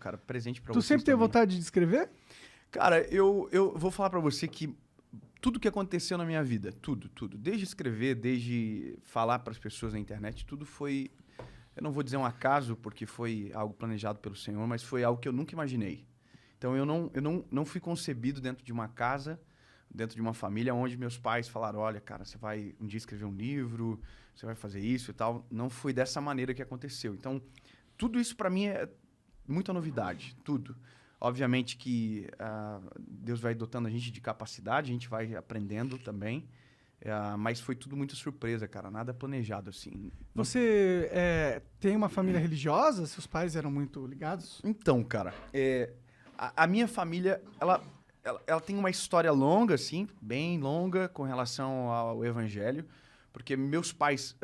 cara, presente pra Tu vocês sempre teve também. vontade de escrever? Cara, eu vou falar pra você que tudo que aconteceu na minha vida, tudo, desde escrever, desde falar pras pessoas na internet, tudo foi, eu não vou dizer um acaso, porque foi algo planejado pelo Senhor, mas foi algo que eu nunca imaginei. Então eu não fui concebido dentro de uma casa, dentro de uma família onde meus pais falaram, olha, cara, você vai um dia escrever um livro, você vai fazer isso e tal. Não foi dessa maneira que aconteceu. Então, tudo isso pra mim é muita novidade, tudo. Obviamente que Deus vai dotando a gente de capacidade, a gente vai aprendendo também, mas foi tudo muita surpresa, cara, nada planejado assim. Você tem uma família religiosa? Seus pais eram muito ligados? Então, cara, a minha família, ela tem uma história longa, assim, bem longa, com relação ao evangelho, porque meus pais,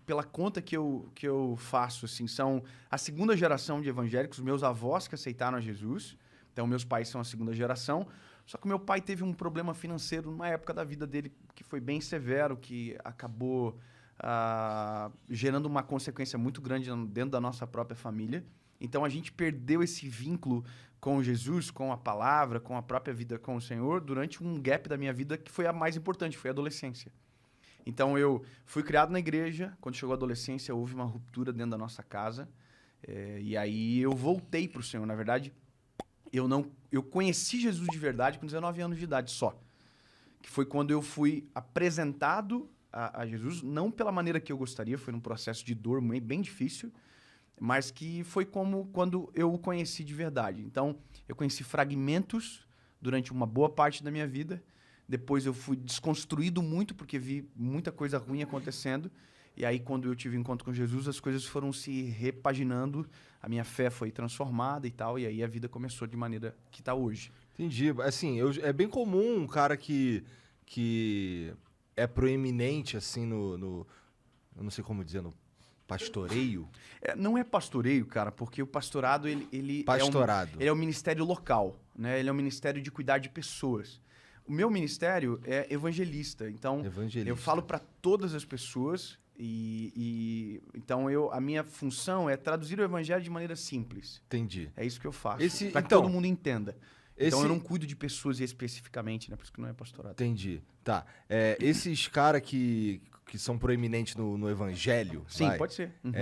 pela conta que eu faço, assim, são a segunda geração de evangélicos, meus avós que aceitaram a Jesus, então meus pais são a segunda geração, só que meu pai teve um problema financeiro numa época da vida dele que foi bem severo, que acabou gerando uma consequência muito grande dentro da nossa própria família. Então a gente perdeu esse vínculo com Jesus, com a palavra, com a própria vida com o Senhor, durante um gap da minha vida que foi a mais importante, foi a adolescência. Então eu fui criado na igreja, quando chegou a adolescência houve uma ruptura dentro da nossa casa, e aí eu voltei para o Senhor. Na verdade, eu conheci Jesus de verdade com 19 anos de idade só, que foi quando eu fui apresentado a Jesus, não pela maneira que eu gostaria, foi num processo de dor bem difícil, mas que foi como quando eu o conheci de verdade. Então, eu conheci fragmentos durante uma boa parte da minha vida. Depois eu fui desconstruído muito, porque vi muita coisa ruim acontecendo. E aí, quando eu tive encontro com Jesus, as coisas foram se repaginando, a minha fé foi transformada e tal, e aí a vida começou de maneira que está hoje. Entendi. Assim, é bem comum um cara que é proeminente, assim, eu não sei como dizer, no pastoreio. Não é pastoreio, cara, porque o pastorado, ele Pastorado. ele é um ministério local, né? Ele é um ministério de cuidar de pessoas. O meu ministério é evangelista, então Evangelista. eu falo para todas as pessoas então a minha função é traduzir o evangelho de maneira simples. Entendi. É isso que eu faço, para que então, todo mundo entenda. Então eu não cuido de pessoas especificamente, né? Por isso que não é pastorado. Entendi. Tá. Esses caras que são proeminentes no evangelho... Sim, pode ser. Uhum.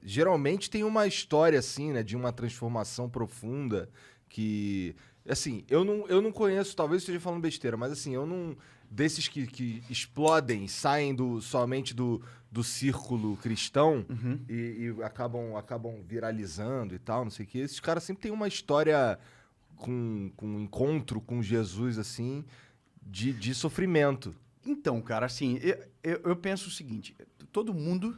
Geralmente tem uma história, assim, né? De uma transformação profunda que... Assim, eu não conheço, talvez esteja falando besteira, mas assim, eu não... Desses que explodem, saem somente do círculo cristão e acabam viralizando e tal, não sei o quê. Esses caras sempre têm uma história com um encontro com Jesus, assim, de sofrimento. Então, cara, assim, eu penso o seguinte, todo mundo,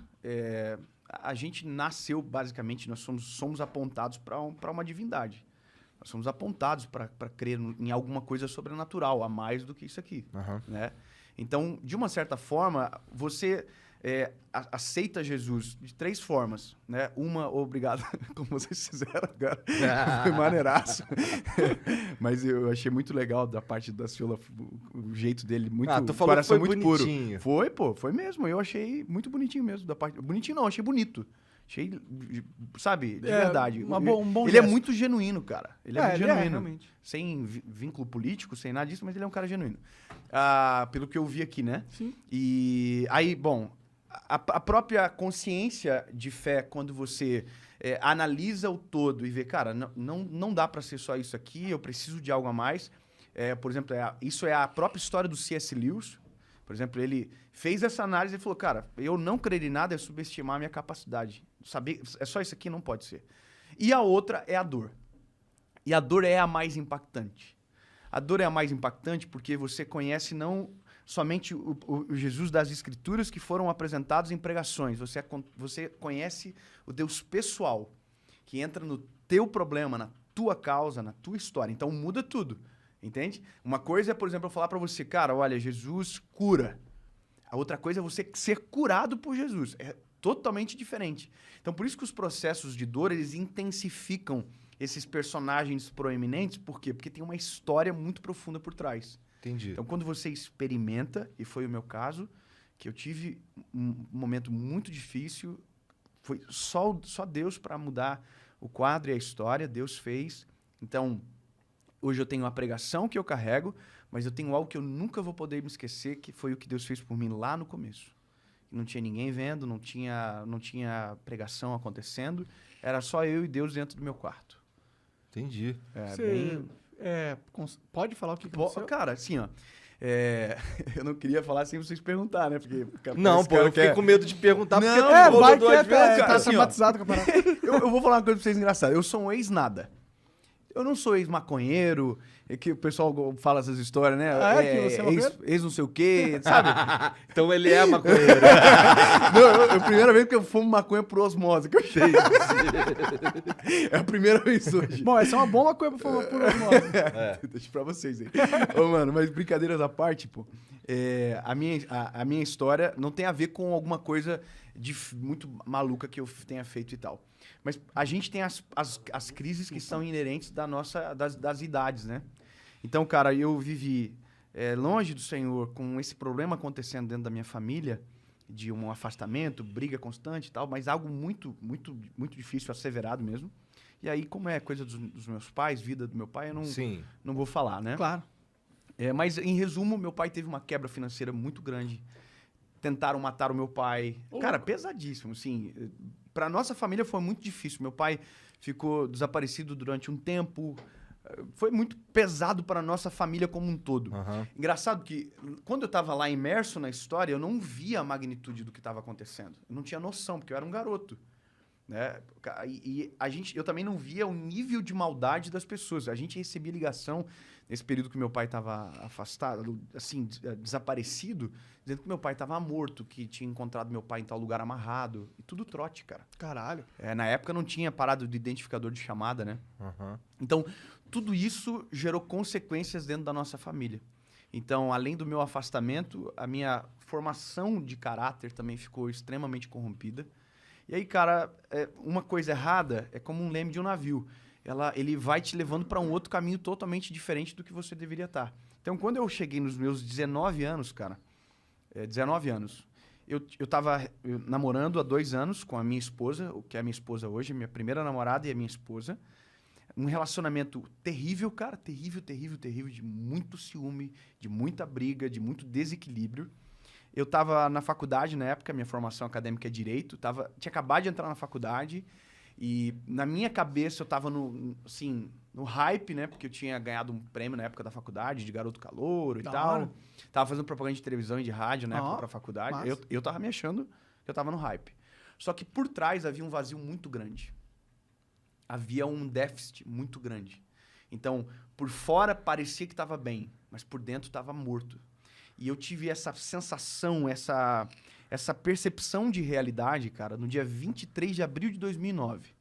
a gente nasceu, basicamente, nós somos apontados para uma divindade. Nós somos apontados para crer em alguma coisa sobrenatural, a mais do que isso aqui, né? Então, de uma certa forma, você aceita Jesus de 3 formas, né? Uma, obrigado, como vocês fizeram agora, foi maneiraço. Mas eu achei muito legal da parte da Ciola, o jeito dele, muito, tu falou coração que foi muito bonitinho. puro. Foi mesmo, eu achei muito bonitinho mesmo, da parte, bonitinho não, achei bonito. Achei, sabe, de verdade. Um bom ele gesto. é muito genuíno, cara. Ele é muito genuíno. Realmente. Sem vínculo político, sem nada disso, mas ele é um cara genuíno. Pelo que eu vi aqui, né? Sim. E aí, bom, a própria consciência de fé, quando você analisa o todo e vê, cara, não dá pra ser só isso aqui, eu preciso de algo a mais. Por exemplo, isso é a própria história do C.S. Lewis. Por exemplo, ele fez essa análise e falou, cara, eu não crer em nada é subestimar a minha capacidade. Saber, é só isso aqui, não pode ser. E a outra é a dor. E a dor é a mais impactante. A dor é a mais impactante porque você conhece não somente o Jesus das Escrituras que foram apresentados em pregações. Você conhece o Deus pessoal, que entra no teu problema, na tua causa, na tua história. Então muda tudo. Entende? Uma coisa é, por exemplo, eu falar pra você, cara, olha, Jesus cura. A outra coisa é você ser curado por Jesus. É totalmente diferente. Então, por isso que os processos de dor, eles intensificam esses personagens proeminentes. Por quê? Porque tem uma história muito profunda por trás. Entendi. Então, quando você experimenta, e foi o meu caso, que eu tive um momento muito difícil, foi só Deus para mudar O quadro e a história, Deus fez. Então, hoje eu tenho uma pregação que eu carrego, mas eu tenho algo que eu nunca vou poder me esquecer, que foi o que Deus fez por mim lá no começo. Não tinha ninguém vendo, não tinha pregação acontecendo, era só eu e Deus dentro do meu quarto. Entendi. Você pode falar o que aconteceu? Cara, assim, ó. Eu não queria falar sem vocês perguntar, né? Porque Não, pô, eu fiquei com medo de perguntar, porque Não, tu falou vai duas que vezes, tá cara. assim, ó. traumatizado com a parada. Eu vou falar uma coisa pra vocês engraçada. Eu sou um ex-nada. Eu não sou ex-maconheiro, que o pessoal fala essas histórias, né? Que você é maconheiro? ex não sei o quê, sabe? Então ele é maconheiro. Não, é a primeira vez que eu fumo maconha por osmose, que eu sei. É a primeira vez hoje. Bom, essa é uma bomba coisa pra falar por osmose. Deixa pra vocês aí. Ô, mano, mas brincadeiras à parte, pô. A minha história não tem a ver com alguma coisa muito maluca que eu tenha feito e tal. Mas a gente tem as crises que são inerentes das idades, né? Então, cara, eu vivi longe do Senhor, com esse problema acontecendo dentro da minha família, de um afastamento, briga constante e tal, mas algo muito, muito, muito difícil, asseverado mesmo. E aí, como é coisa dos meus pais, vida do meu pai, eu não vou falar, né? Claro. Mas, em resumo, meu pai teve uma quebra financeira muito grande. Tentaram matar o meu pai. Cara, pesadíssimo, assim. Pra nossa família foi muito difícil. Meu pai ficou desaparecido durante um tempo. Foi muito pesado para nossa família como um todo. Uhum. Engraçado que, quando eu estava lá imerso na história, eu não via a magnitude do que estava acontecendo. Eu não tinha noção, porque eu era um garoto. Né? E eu também não via o nível de maldade das pessoas. A gente recebia ligação nesse período que meu pai estava afastado, assim, desaparecido, dizendo que meu pai estava morto, que tinha encontrado meu pai em tal lugar amarrado. E tudo trote, cara. Caralho. Na época não tinha parado de identificador de chamada, né? Uhum. Então, tudo isso gerou consequências dentro da nossa família. Então, além do meu afastamento, a minha formação de caráter também ficou extremamente corrompida. E aí, cara, uma coisa errada é como um leme de um navio. Ele vai te levando para um outro caminho totalmente diferente do que você deveria estar. Então, quando eu cheguei nos meus 19 anos, cara, 19 anos, eu tava namorando há 2 anos com a minha esposa, o que é a minha esposa hoje, minha primeira namorada e a minha esposa. Um relacionamento terrível, cara, terrível, terrível, terrível, de muito ciúme, de muita briga, de muito desequilíbrio. Eu estava na faculdade na época, minha formação acadêmica é Direito, tinha acabado de entrar na faculdade e na minha cabeça eu estava no hype, né? Porque eu tinha ganhado um prêmio na época da faculdade, de garoto calouro e tal. Tava fazendo propaganda de televisão e de rádio na época pra faculdade. Eu tava me achando que eu tava no hype. Só que por trás havia um vazio muito grande. Havia um déficit muito grande. Então, por fora parecia que estava bem, mas por dentro estava morto. E eu tive essa sensação, essa percepção de realidade, cara, no dia 23 de abril de 2009.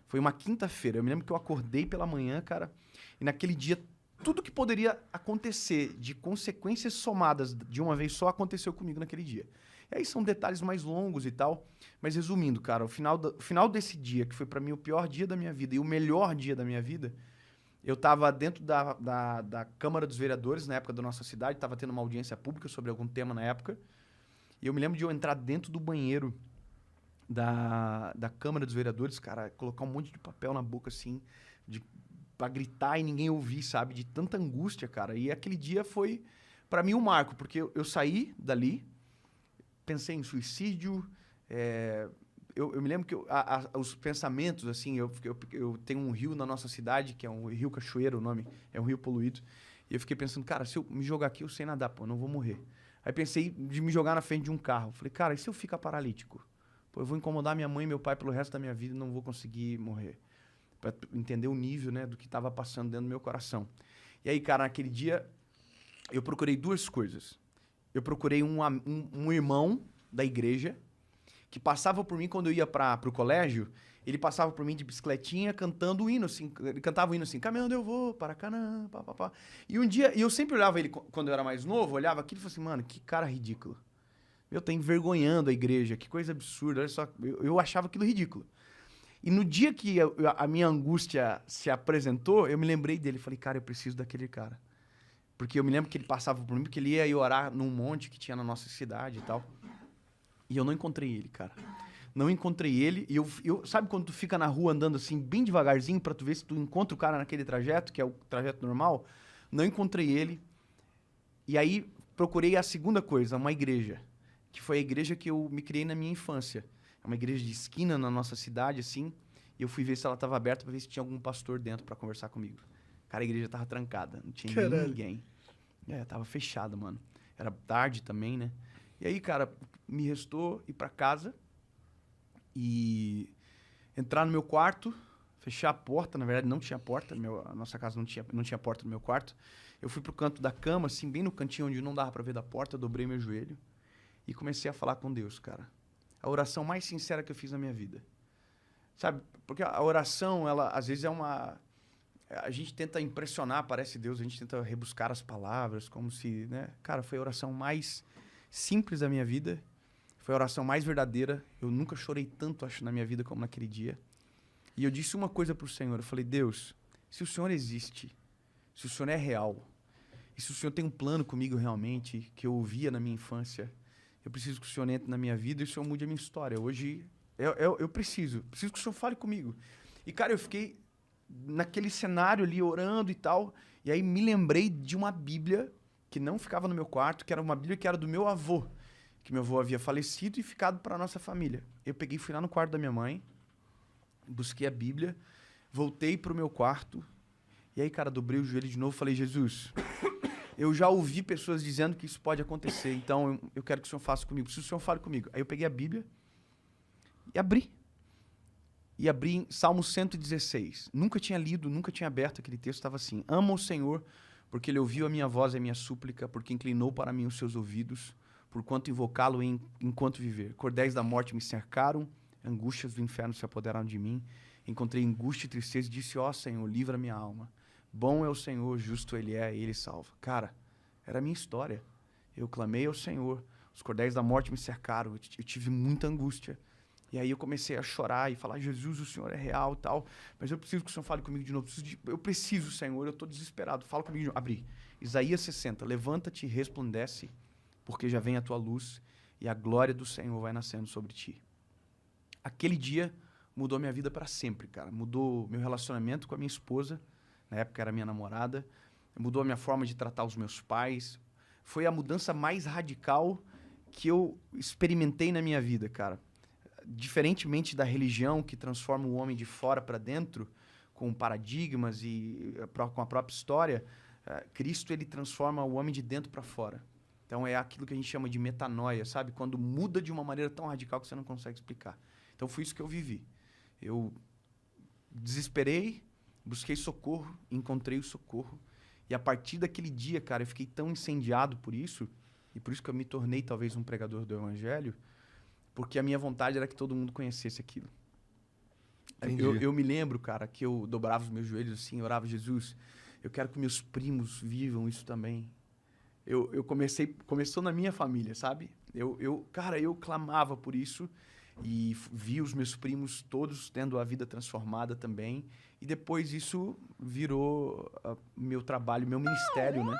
Foi uma quinta-feira. Eu me lembro que eu acordei pela manhã, cara, e naquele dia, tudo que poderia acontecer de consequências somadas de uma vez só aconteceu comigo naquele dia. E aí são detalhes mais longos e tal. Mas resumindo, cara, o final desse dia, que foi pra mim o pior dia da minha vida e o melhor dia da minha vida, eu tava dentro da Câmara dos Vereadores, na época da nossa cidade, tava tendo uma audiência pública sobre algum tema na época. E eu me lembro de eu entrar dentro do banheiro da Câmara dos Vereadores, cara, colocar um monte de papel na boca, assim, pra gritar e ninguém ouvir, sabe? De tanta angústia, cara. E aquele dia foi, pra mim, um marco, porque eu saí dali, pensei em suicídio. Eu me lembro que os pensamentos, assim, eu tenho um rio na nossa cidade, que é um rio Cachoeira, o nome, é um rio poluído. E eu fiquei pensando, cara, se eu me jogar aqui, eu sei nadar, pô, eu não vou morrer. Aí pensei de me jogar na frente de um carro. Falei, cara, e se eu ficar paralítico? Pô, eu vou incomodar minha mãe e meu pai pelo resto da minha vida e não vou conseguir morrer. Pra entender o nível, né, do que estava passando dentro do meu coração. E aí, cara, naquele dia, eu procurei 2 coisas. Eu procurei um irmão da igreja que passava por mim quando eu ia pro colégio. Ele passava por mim de bicicletinha cantando o hino, assim. Ele cantava o hino assim, caminhando eu vou, Paracanã, papapá. E um dia, eu sempre olhava ele, quando eu era mais novo, olhava aquilo e falava assim, mano, que cara ridículo. Eu tô envergonhando a igreja, que coisa absurda, olha só. Eu achava aquilo ridículo. E no dia que a minha angústia se apresentou, eu me lembrei dele. Falei, cara, eu preciso daquele cara. Porque eu me lembro que ele passava por mim, porque ele ia ir orar num monte que tinha na nossa cidade e tal. E eu não encontrei ele, cara. Não encontrei ele. E sabe quando tu fica na rua andando assim, bem devagarzinho, pra tu ver se tu encontra o cara naquele trajeto, que é o trajeto normal? Não encontrei ele. E aí procurei a segunda coisa, uma igreja. Que foi a igreja que eu me criei na minha infância. É uma igreja de esquina na nossa cidade, assim. E eu fui ver se ela estava aberta pra ver se tinha algum pastor dentro pra conversar comigo. Cara, a igreja tava trancada. Não tinha Caralho. ninguém. Tava fechada, mano. Era tarde também, né? E aí, cara, me restou ir pra casa e entrar no meu quarto, fechar a porta. Na verdade, não tinha porta. A nossa casa não tinha porta no meu quarto. Eu fui pro canto da cama, assim, bem no cantinho onde não dava pra ver da porta. Dobrei meu joelho e comecei a falar com Deus, cara. A oração mais sincera que eu fiz na minha vida. Sabe? Porque a oração, ela às vezes é uma... A gente tenta impressionar, parece Deus, a gente tenta rebuscar as palavras, como se, né? Cara, foi a oração mais simples da minha vida, foi a oração mais verdadeira. Eu nunca chorei tanto, acho, na minha vida como naquele dia. E eu disse uma coisa pro Senhor, eu falei, Deus, se o Senhor existe, se o Senhor é real, e se o Senhor tem um plano comigo realmente, que eu ouvia na minha infância, eu preciso que o Senhor entre na minha vida e o Senhor mude a minha história. Hoje, eu preciso que o Senhor fale comigo. E, cara, eu fiquei naquele cenário ali, orando e tal, e aí me lembrei de uma Bíblia que não ficava no meu quarto, que era uma Bíblia que era do meu avô, que meu avô havia falecido e ficado para a nossa família. Eu peguei, fui lá no quarto da minha mãe, busquei a Bíblia, voltei pro meu quarto, e aí, cara, dobrei o joelho de novo e falei, Jesus, eu já ouvi pessoas dizendo que isso pode acontecer, então eu quero que o Senhor faça comigo, se o Senhor fale comigo. Aí eu peguei a Bíblia e abri. E abri em Salmo 116. Nunca tinha lido, nunca tinha aberto aquele texto, estava assim, ama o Senhor, porque Ele ouviu a minha voz e a minha súplica, porque inclinou para mim os seus ouvidos, porquanto invocá-lo enquanto viver. Cordéis da morte me cercaram, angústias do inferno se apoderaram de mim. Encontrei angústia e tristeza e disse, ó Senhor, livra minha alma. Bom é o Senhor, justo Ele é, Ele salva. Cara, era a minha história. Eu clamei ao Senhor, os cordéis da morte me cercaram, eu tive muita angústia. E aí eu comecei a chorar e falar, Jesus, o Senhor é real e tal, mas eu preciso que o Senhor fale comigo de novo. Eu preciso, Senhor, eu estou desesperado, fala comigo de novo. Abri. Isaías 60, levanta-te e resplandece, porque já vem a tua luz e a glória do Senhor vai nascendo sobre ti. Aquele dia mudou minha vida para sempre, cara. Mudou meu relacionamento com a minha esposa, na época era minha namorada, mudou a minha forma de tratar os meus pais. Foi a mudança mais radical que eu experimentei na minha vida, cara. Diferentemente da religião que transforma o homem de fora para dentro, com paradigmas e com a própria história, Cristo ele transforma o homem de dentro para fora. Então é aquilo que a gente chama de metanoia, sabe? Quando muda de uma maneira tão radical que você não consegue explicar. Então foi isso que eu vivi. Eu desesperei, busquei socorro, encontrei o socorro. E a partir daquele dia, cara, eu fiquei tão incendiado por isso, e por isso que eu me tornei talvez um pregador do evangelho, porque a minha vontade era que todo mundo conhecesse aquilo. Eu me lembro, cara, que eu dobrava os meus joelhos assim, orava, Jesus, eu quero que meus primos vivam isso também. Começou na minha família, sabe? Cara, eu clamava por isso e vi os meus primos todos tendo a vida transformada também. E depois isso virou meu trabalho, meu ministério, né?